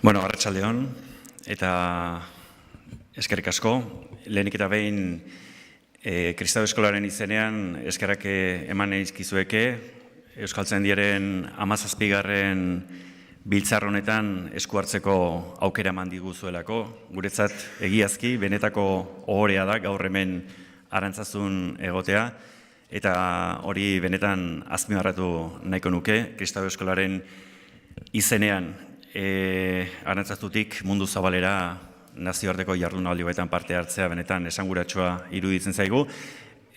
Bueno, arratsaldeon eta eskerrik asko. Lehenik eta behin Kristau Eskolaren izenean eskerrak eman eizkizueke. Euskaltzaindiaren 17. biltzar honetan esku hartzeko aukera eman diguzuelako. Guretzat egiazki, benetako ohorea da gaur hemen Arantzazun egotea, eta hori benetan azpimarratu nahiko nuke. Kristau Eskolaren izenean Arantzazutik mundu zabalera nazioarteko jardunaldi batean parte hartzea benetan esanguratsua iruditzen zaigu,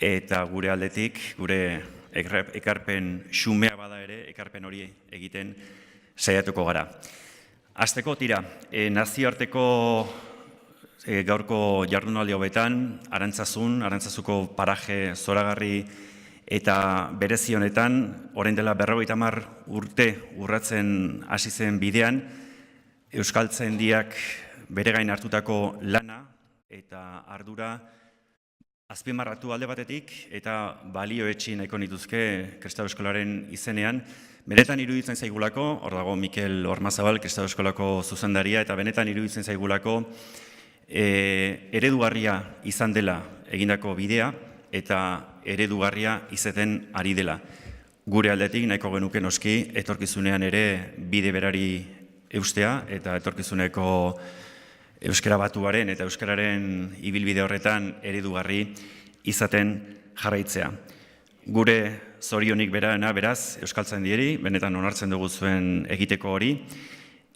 eta gure aldetik, gure ekarpen xumea bada ere, ekarpen hori egiten saiatuko gara. Hasteko tira, nazioarteko gaurko jardunaldi hauetan, Arantzazuko paraje zoragarri eta berezi honetan, orain dela 50 urte urratzen hasi zen bidean, Euskaltzaindiak bere gain hartutako lana eta ardura azpimarratu alde batetik eta balioetsi nahiko nituzke Kristau Eskolaren izenean. Benetan iruditzen zaigulako, hor dago Mikel Ormazabal, Kristau Eskolako zuzendaria, eta benetan iruditzen zaigulako eredugarria izan dela egindako bidea eta eredugarria izaten ari dela. Gure aldetik nahiko genuke noski etorkizunean ere bide berari eustea eta etorkizuneko euskara batuaren eta euskararen ibilbide horretan eredugarri izaten jarraitzea. Gure zorionik berarena beraz Euskaltzaindiari, benetan onartzen dugu zuen egiteko hori,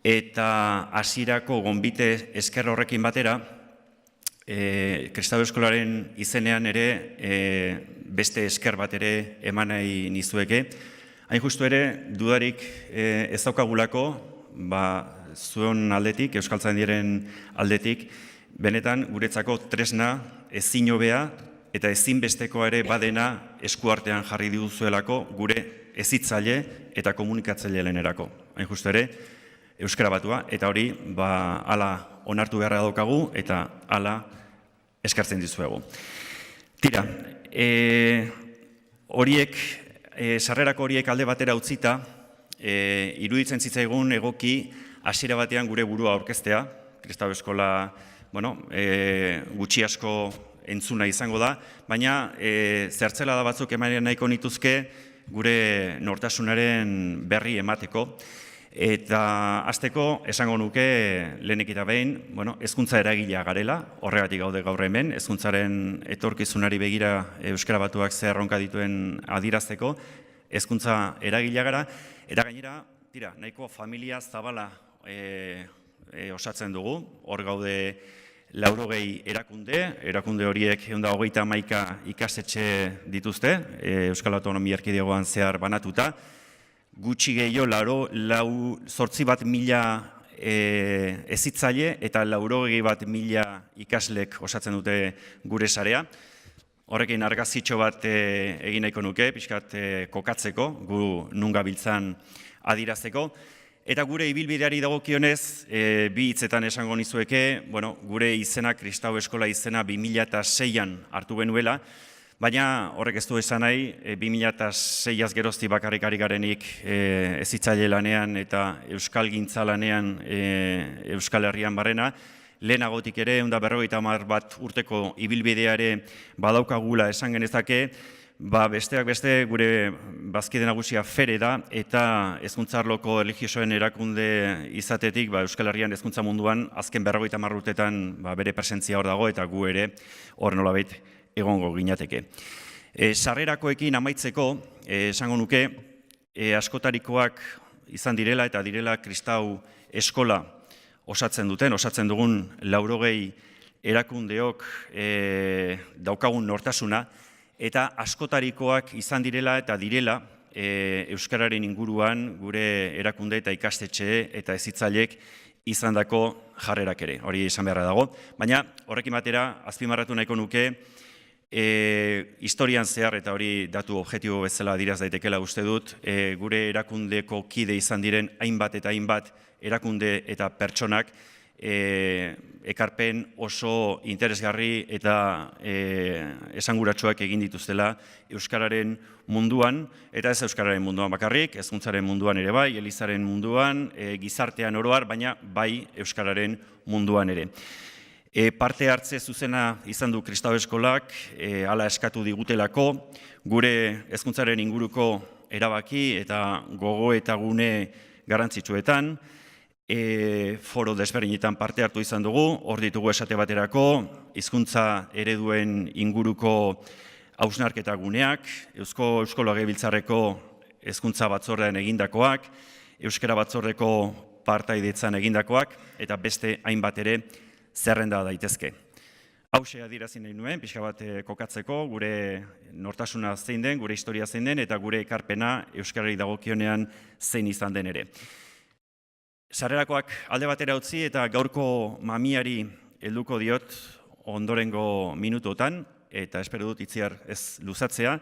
eta hasierako gonbite esker horrekin batera, Kristau Eskolaren izenean ere beste esker bat ere eman nahi nizueke. Hain justu ere, dudarik ez daukagulako, zuen aldetik, Euskaltzaindiaren aldetik, benetan guretzako tresna ezin hobea eta ezinbestekoa ere badena eskuartean jarri diguzuelako gure hezitzaile eta komunikatzaile lehenerako. Hain justu ere, euskara batua, eta hori hala onartu beharra daukagu eta hala eskartzen dizuegu. Tira, sarrerako horiek alde batera utzita, iruditzen zitzaigun egoki hasiera batean gure burua aurkeztea. Kristau Eskola, gutxi asko entzuna izango da, baina zertzela da batzuk emanen nahiko nituzke gure nortasunaren berri emateko. Eta hasteko esango nuke lehenik eta behin, hezkuntza eragilea garela, horregatik gaude gaur hemen, hezkuntzaren etorkizunari begira euskara batuak zer erronka dituen adirazteko, hezkuntza eragilea gara, eta gainera, nahiko familia zabala osatzen dugu, hor gaude 80 erakunde horiek 131 ikastetxe dituzte, Euskal Autonomia Erkidegoan zehar banatuta, gutxi gehiago 8.000 hezitzaile eta 80.000 ikaslek osatzen dute gure sarea. Horrekin argazkitxo bat egin nahiko nuke, pixkat kokatzeko, gu nun gabiltzan adirazteko. Eta gure ibilbideari dagokionez, bi hitzetan esango nizueke, gure izena, Kristau Eskola izena 2006an hartu genuela, baina horrek ez du esan nahi, 2006az gerozti bakarrik ari garenik hezitzaile lanean eta euskalgintza lanean Euskal Herrian barrena, lehenagotik ere, 150 bat urteko ibilbidea ere badaukagula esan genezake, besteak beste gure bazkide nagusia FERE da, eta hezkuntza arloko erlijiosoen erakunde izatetik Euskal Herrian hezkuntza munduan azken 50 urtetan bere presentzia hor dago, eta gu ere hor nolabait egongo ginateke. Sarrerakoekin amaitzeko, esango nuke, askotarikoak izan direla eta direla Kristau Eskola osatzen dugun 80 erakundeok daukagun nortasuna, eta askotarikoak izan direla eta direla euskararen inguruan gure erakunde eta ikastetxe eta hezitzaileek izandako jarrerak ere, hori esan beharra dago. Baina horrekin batera azpimarratu nahiko nuke, historian zehar, eta hori datu objektibo bezala adiraz daitekela uste dut, gure erakundeko kide izan diren hainbat eta hainbat erakunde eta pertsonak ekarpen oso interesgarri eta esanguratsuak egin dituztela euskararen munduan, eta ez euskararen munduan bakarrik, hezkuntzaren munduan ere bai, elizaren munduan, gizartean oro har, baina bai euskararen munduan ere. Parte hartze zuzena izan du Kristau Eskolak, hala eskatu digutelako, gure hezkuntzaren inguruko erabaki eta gogo eta gune garrantzitsuetan, foro desberdinetan parte hartu izan dugu, hor ditugu esate baterako, hizkuntza ereduen inguruko hausnarketa guneak, Eusko Legebiltzarreko hezkuntza batzordean egindakoak, Euskara batzordeko partaidetzan egindakoak, eta beste hainbat ere zerrenda daitezke. Hauxe adierazi nahi nuen, pixka bat kokatzeko, gure nortasuna zein den, gure historia zein den, eta gure ekarpena euskarari dagokionean zein izan den ere. Sarrerakoak alde batera utzi eta gaurko mamiari helduko diot ondorengo minutuotan, eta espero dut itziar ez luzatzea.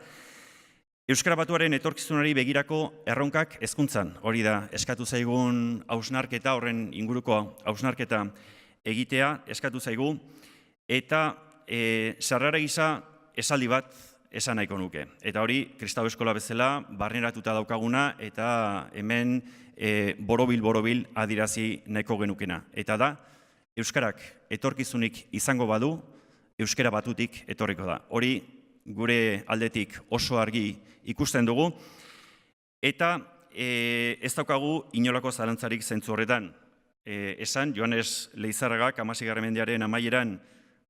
Euskara batuaren etorkizunari begirako erronkak hezkuntzan, hori da eskatu zaigun hausnarketa, horren inguruko hausnarketa egitea eskatu zaigu, eta sarrera gisa esaldi bat esan nahiko nuke. Eta hori, Kristau Eskola bezala, barneratuta daukaguna, eta hemen borobil adirazi nahiko genukena. Eta da, euskarak etorkizunik izango badu, euskara batutik etorriko da. Hori, gure aldetik oso argi ikusten dugu, eta ez daukagu inolako zalantzarik zentzu horretan. Esan, Joanes Leizarragak 16. mendearen amaieran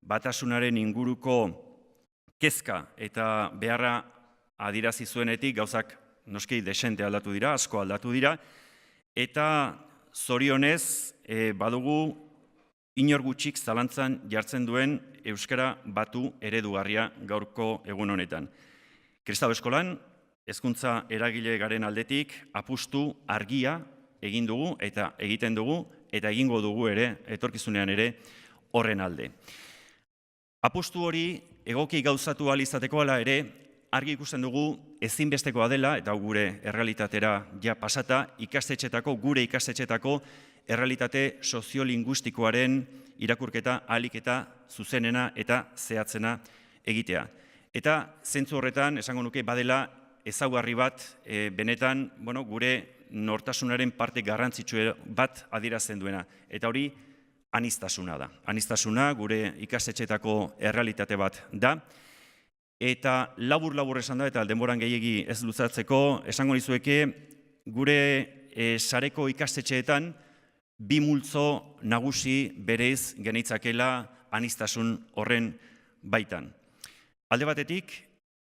batasunaren inguruko kezka eta beharra adirazi zuenetik gauzak noski desente aldatu dira, asko aldatu dira, eta zorionez badugu inor gutxik zalantzan jartzen duen euskara batu eredugarria gaurko egun honetan. Kristau Eskolan, hezkuntza eragile garen aldetik, apustu argia egin dugu eta egiten dugu, eta egingo dugu ere, etorkizunean ere, horren alde. Apustu hori egoki gauzatu ahal izateko ala ere, argi ikusten dugu ezinbestekoa dela, eta gure errealitatera ja pasata, gure ikastetxetako errealitate soziolinguistikoaren irakurketa ahalik eta zuzenena eta zehatzena egitea. Eta zentzu horretan, esango nuke, badela ezaugarri bat, benetan, gure nortasunaren parte garrantzitsu bat adierazten duena. Eta hori, aniztasuna da. Aniztasuna gure ikastetxetako errealitate bat da. Eta labur esan da, eta denboran gehiegi ez luzatzeko, esango nizueke, gure sareko ikastetxeetan, bi multzo nagusi bereiz genitzakela aniztasun horren baitan. Alde batetik,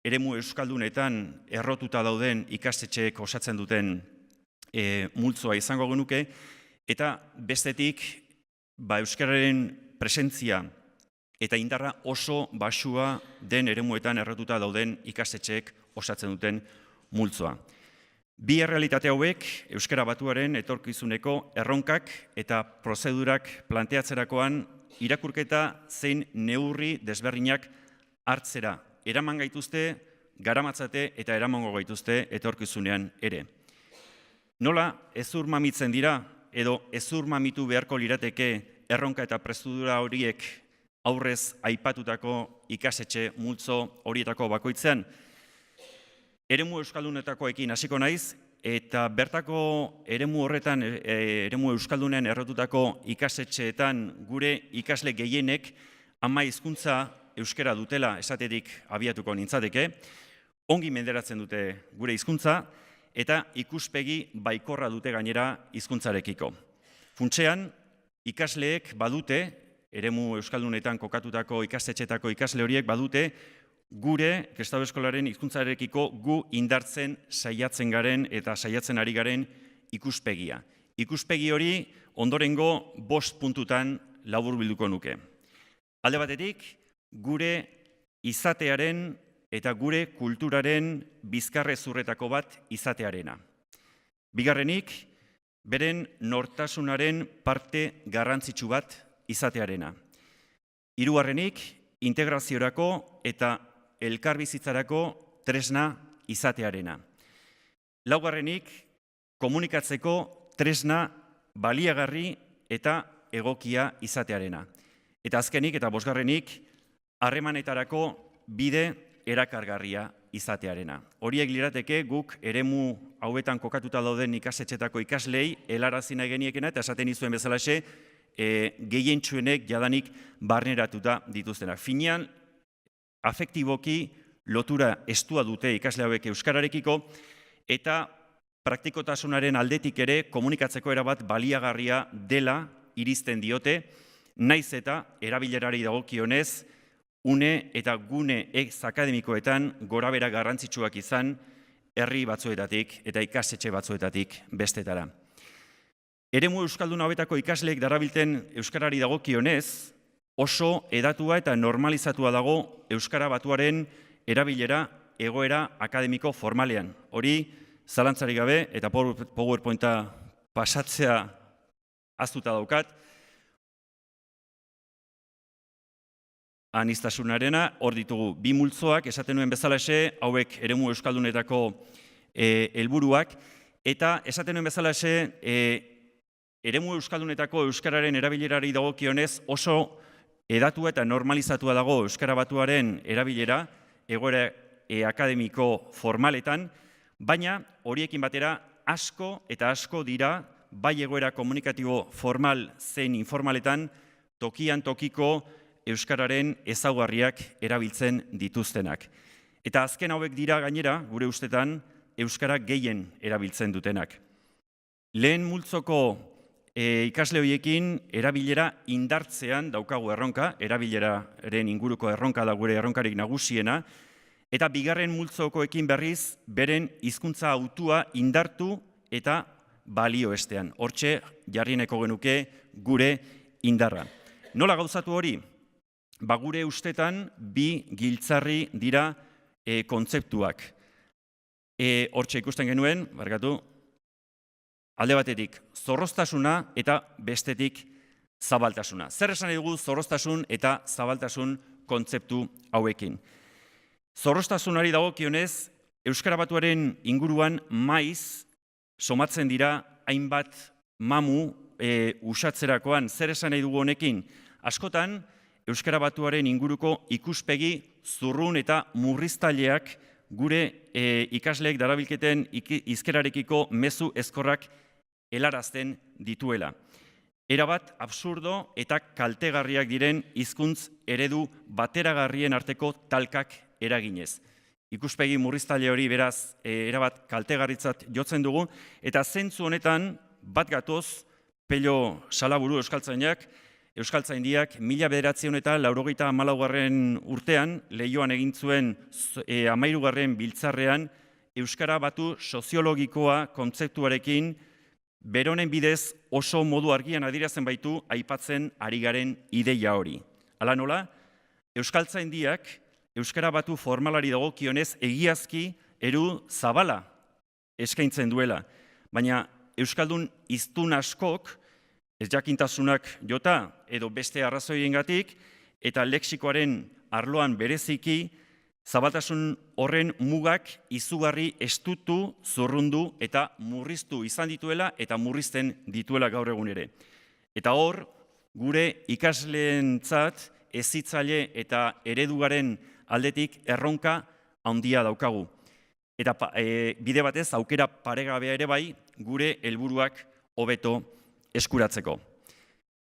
eremu euskaldunetan errotuta dauden ikastetxeek osatzen duten multzoa izango genuke, eta bestetik euskararen presentzia eta indarra oso baxua den eremuetan errotuta dauden ikastetxeek osatzen duten multzoa. Bi errealitate hauek euskara batuaren etorkizuneko erronkak eta prozedurak planteatzerakoan irakurketa zein neurri desberdinak hartzera eraman gaituzte, garamatzate eta eramango gaituzte etorkizunean ere. Nola ezur mamitzen dira edo ezur mamitu beharko lirateke erronka eta prozedura horiek aurrez aipatutako ikastetxe multzo horietako bakoitzean? Eremu euskaldunetakoekin hasiko naiz, eta bertako eremu horretan, eremu euskaldunen errotutako ikastetxeetan gure ikasle gehienek ama hizkuntza euskara dutela esatetik abiatuko nintzateke, ongi menderatzen dute gure hizkuntza, eta ikuspegi baikorra dute gainera hizkuntzarekiko. Funtsean, ikasleek badute, eremu euskaldunetan kokatutako ikastetxetako ikasle horiek badute, gure Kristau Eskolaren hizkuntzarekiko gu indartzen saiatzen garen eta saiatzen ari garen ikuspegia. Ikuspegi hori ondorengo 5 puntutan laburbilduko nuke. Alde batetik, gure izatearen eta gure kulturaren bizkarrezurretako bat izatearena. Bigarrenik, beren nortasunaren parte garrantzitsu bat izatearena. Hirugarrenik, integraziorako eta elkarbizitzarako tresna izatearena. Laugarrenik, komunikatzeko tresna baliagarri eta egokia izatearena. Eta azkenik eta bosgarrenik, harremanetarako bide erakargarria izatearena. Horiek lirateke guk eremu hauetan kokatuta dauden ikastetxetako ikaslei helarazi nahi geniekena eta esaten izuen bezalaxe gehientsuenek jadanik barneratuta dituztenak. Finean, afektiboki lotura estua dute ikasle hauek euskararekiko eta praktikotasunaren aldetik ere komunikatzeko erabat baliagarria dela iristen diote, naiz eta erabilerari dagokionez une eta gune akademikoetan gorabehera garrantzitsuak izan herri batzuetatik eta ikastetxe batzuetatik bestetara. Eremu euskaldun hauetako ikasleek darabilten euskarari dagokionez, oso hedatua eta normalizatua dago euskara batuaren erabilera egoera akademiko formalean. Hori zalantzarik gabe eta PowerPointa pasatzea ahaztuta daukat. Aniztasunarena, hor ditugu bi multzoak, esaten nuen bezalaxe, hauek eremu euskaldunetako helburuak, eta esaten nuen bezalaxe, eremu euskaldunetako euskararen erabilerari dagokionez oso hedatua eta normalizatua dago euskara batuaren erabilera egoera akademiko formaletan, baina horiekin batera asko eta asko dira bai egoera komunikatibo formal zein informaletan tokian tokiko euskararen ezaugarriak erabiltzen dituztenak. Eta azken hauek dira gainera, gure ustetan, euskara gehien erabiltzen dutenak. Lehen multzoko ikasle horiekin erabilera indartzean daukagu erronka, erabileraren inguruko erronka da gure erronkarik nagusiena, eta bigarren multzokoekin berriz, beren hizkuntza hautua indartu eta balioestean. Hortxe, jarrieneko genuke gure indarra. Nola gauzatu hori? Gure ustetan bi giltzarri dira kontzeptuak. Hortxe ikusten genuen, alde batetik zorroztasuna eta bestetik zabaltasuna. Zer esan dugu zorroztasun eta zabaltasun kontzeptu hauekin? Zorroztasunari dagokionez, euskara batuaren inguruan maiz somatzen dira hainbat mamu usatzerakoan. Zer esan nahi dugu honekin? Askotan, euskara batuaren inguruko ikuspegi zurrun eta murriztaileak gure ikasleek darabilketen hizkerarekiko mezu ezkorrak helarazten dituela. Erabat absurdo eta kaltegarriak diren hizkuntz eredu bateragarrien arteko talkak eraginez. Ikuspegi murriztaile hori beraz erabat kaltegarritzat jotzen dugu, eta zentzu honetan bat gatoz Pello Salaburu euskaltzainak, Euskaltzaindiak 1994 urtean Leioan egin zuen 13. biltzarrean euskara batu soziologikoa kontzeptuarekin beronen bidez oso modu argian adierazten baitu aipatzen ari garen ideia hori. Hala nola, Euskaltzaindiak euskara batu formalari dagokionez egiazki eredu zabala eskaintzen duela, baina euskaldun hiztun askok ez jakintasunak jota edo beste arrazoiengatik eta lexikoaren arloan bereziki zabaltasun horren mugak izugarri estutu, zurrundu eta murriztu izan dituela eta murrizten dituela gaur egun ere. Eta hor, gure ikasleentzat hezitzaile eta eredugaren aldetik erronka handia daukagu. Eta bide batez aukera paregabea ere bai gure helburuak hobeto eskuratzeko.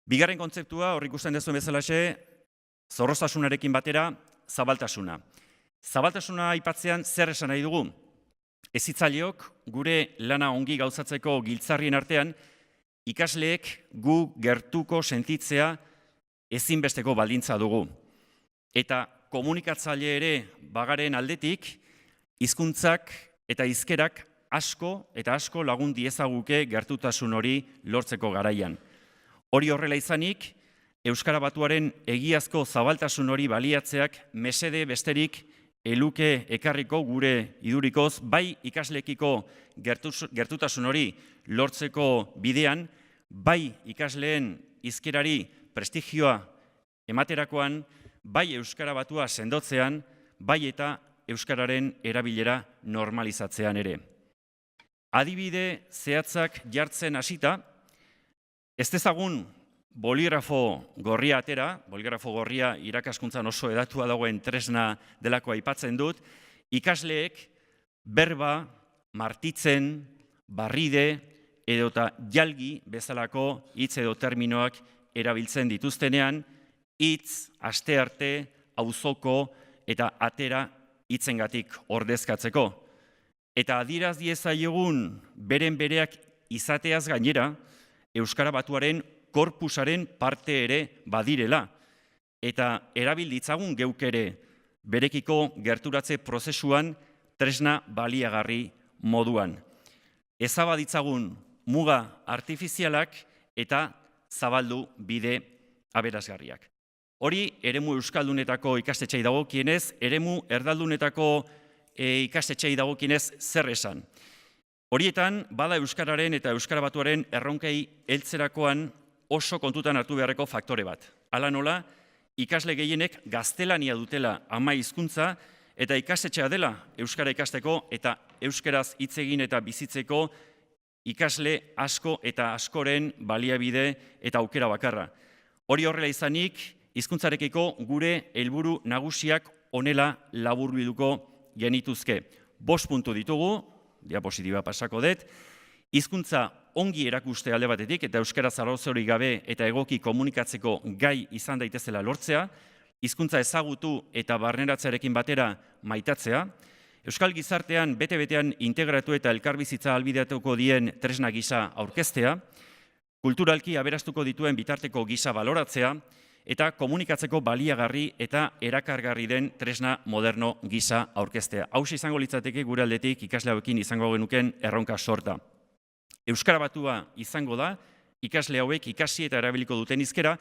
Bigarren kontzeptua, hor ikusten duzuen bezalaxe, zorroztasunarekin batera, zabaltasuna. Zabaltasuna aipatzean zer esan nahi dugu? Hezitzaileok gure lana ongi gauzatzeko giltzarrien artean, ikasleek gu gertuko sentitzea ezinbesteko baldintza dugu. Eta komunikatzaile ere bagaren aldetik, hizkuntzak eta hizkerak asko eta asko lagun diezaguke gertutasun hori lortzeko garaian. Hori horrela izanik, euskara batuaren egiazko zabaltasun hori baliatzeak mesede besterik eluke ekarriko gure idurikoz, bai ikaslekiko gertutasun hori lortzeko bidean, bai ikasleen hizkerari prestigioa ematerakoan, bai euskara batua sendotzean, bai eta euskararen erabilera normalizatzean ere. Adibide zehatzak jartzen hasita, ez dezagun boligrafo gorria atera, boligrafo gorria irakaskuntzan oso edatua dagoen tresna delako aipatzen dut, ikasleek berba, martitzen, barride edota jalgi bezalako hitz edo terminoak erabiltzen dituztenean, hitz, astearte, auzoko eta atera hitzengatik ordezkatzeko. Eta adieraz diezaiogun beren bereak izateaz gainera, Euskara Batuaren korpusaren parte ere badirela, eta erabil ditzagun geuk ere berekiko gerturatze prozesuan tresna baliagarri moduan. Ezaba ditzagun muga artifizialak eta zabaldu bide aberasgarriak. Hori eremu euskaldunetako ikastetxei dagokienez, eremu erdaldunetako ikastetxei dagokienez zer esan. Horietan, bada Euskararen eta Euskara Batuaren erronkei heltzerakoan oso kontutan hartu beharreko faktore bat. Hala nola, ikasle gehienek gaztelania dutela ama hizkuntza eta ikastetxea dela Euskara ikasteko eta euskaraz hitz egin eta bizitzeko ikasle asko eta askoren baliabide eta aukera bakarra. Hori horrela izanik, hizkuntzarekiko gure helburu nagusiak honela laburbilduko genituzke. 5 puntu ditugu, diapositiba pasako dut, hizkuntza ongi erakuste alde batetik eta euskaraz arrazorik gabe eta egoki komunikatzeko gai izan daitezela lortzea, hizkuntza ezagutu eta barneratzearekin batera maitatzea, euskal gizartean bete-betean integratu eta elkarbizitza ahalbidetuko dien tresna gisa aurkeztea, kulturalki aberastuko dituen bitarteko gisa baloratzea, eta komunikatzeko baliagarri eta erakargarri den tresna moderno gisa aurkeztea. Hauxe izango litzateke gure aldetik ikasle hauekin izango genuken erronka sorta. Euskara Batua izango da, ikasle hauek ikasi eta erabiliko duten hizkera,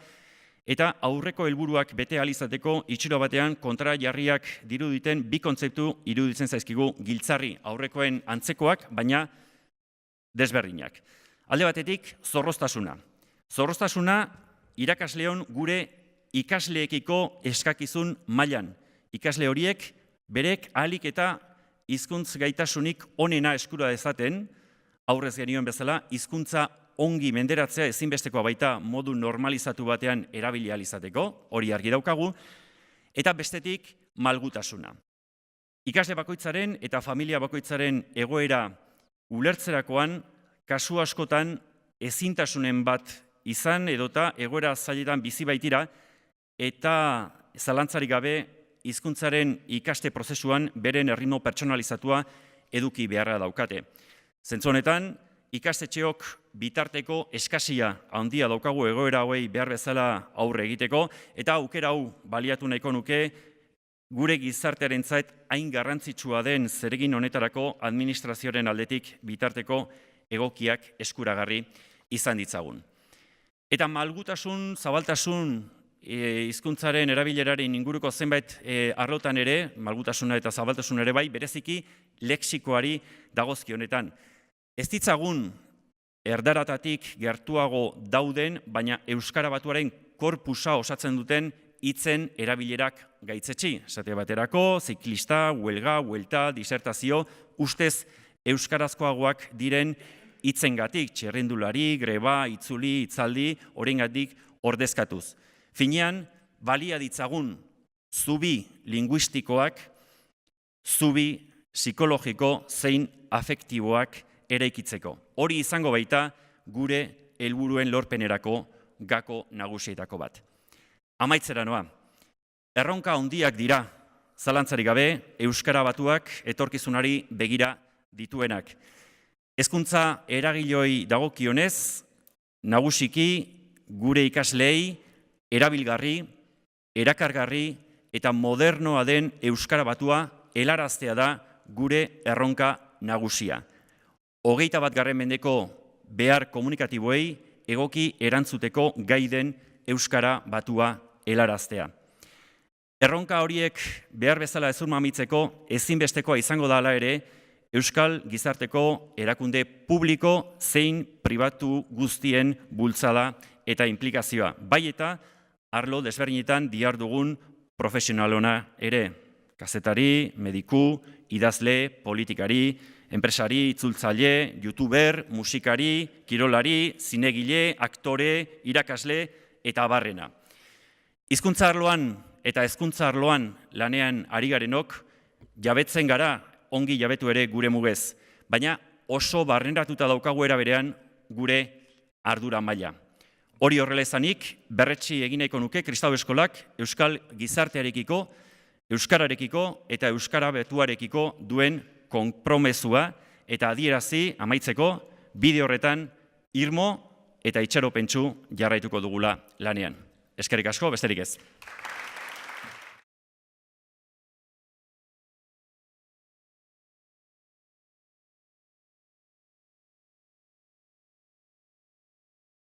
eta aurreko helburuak bete ahal izateko itxura batean kontra jarriak diruditen bi kontzeptu iruditzen zaizkigu giltzarri aurrekoen antzekoak, baina desberdinak. Alde batetik, zorroztasuna. Zorroztasuna irakasleon gure ikasleekiko eskakizun mailan. Ikasle horiek berek ahalik eta hizkuntz gaitasunik onena eskura dezaten, aurrez genioen bezala, hizkuntza ongi menderatzea ezinbestekoa baita modu normalizatu batean erabili ahal izateko, hori argi daukagu, eta bestetik malgutasuna. Ikasle bakoitzaren eta familia bakoitzaren egoera ulertzerakoan, kasu askotan ezintasunen bat izan edota egoera zailetan bizi baitira eta zalantzarik gabe hizkuntzaren ikaste prozesuan beren erritmo pertsonalizatua eduki beharra daukate. Zentzu honetan, ikastetxeok bitarteko eskasia handia daukagu egoera hauei behar bezala aurre egiteko eta aukera hau baliatu nahiko nuke gure gizartearentzat hain garrantzitsua den zeregin honetarako administrazioaren aldetik bitarteko egokiak eskuragarri izan ditzagun. Eta malgutasun, zabaltasun, hizkuntzaren erabileraren inguruko zenbait arlotan ere, malgutasuna eta zabaltasun ere bai, bereziki lexikoari dagozkionetan. Ez ditzagun erdaratatik gertuago dauden, baina Euskara Batuaren korpusa osatzen duten hitzen erabilerak gaitzetsi. Esate baterako, ziklista, huelga, huelta, disertazio, ustez euskarazkoagoak diren hitzengatik, txerrindulari, greba, itzuli, hitzaldi, horrengatik ordezkatuz. Finean, balia ditzagun zubi linguistikoak, zubi psikologiko zein afektiboak eraikitzeko. Hori izango baita gure helburuen lorpenerako gako nagusietako bat. Amaitzera noa, erronka handiak dira, zalantzarik gabe, Euskara Batuak etorkizunari begira dituenak. Hezkuntza eragiloi dagokionez, nagusiki gure ikasleei erabilgarri, erakargarri eta modernoa den Euskara Batua helaraztea da gure erronka nagusia. 21. mendeko behar komunikatiboei egoki erantzuteko gai den Euskara Batua helaraztea. Erronka horiek behar bezala hezur mamitzeko ezinbestekoa izango da hala ere, Euskal gizarteko erakunde publiko zein pribatu guztien bultzada eta implikazioa. Bai eta arlo desberdinetan dihardugun profesionalona ere. Kazetari, mediku, idazle, politikari, enpresari, itzultzaile, youtuber, musikari, kirolari, zinegile, aktore, irakasle eta abarrena. Hizkuntza arloan eta hezkuntza arloan lanean ari garenok, jabetzen gara, ongi jabetu ere gure mugez, baina oso barneratuta daukagu era berean gure ardura maila. Hori horrela izanik, berretsi egin nahiko nuke Kristau Eskolak euskal gizartearekiko, euskararekiko eta euskarabetuarekiko duen konpromezua eta adierazi amaitzeko bide horretan irmo eta itxaropentsu jarraituko dugula lanean. Eskerrik asko, besterik ez.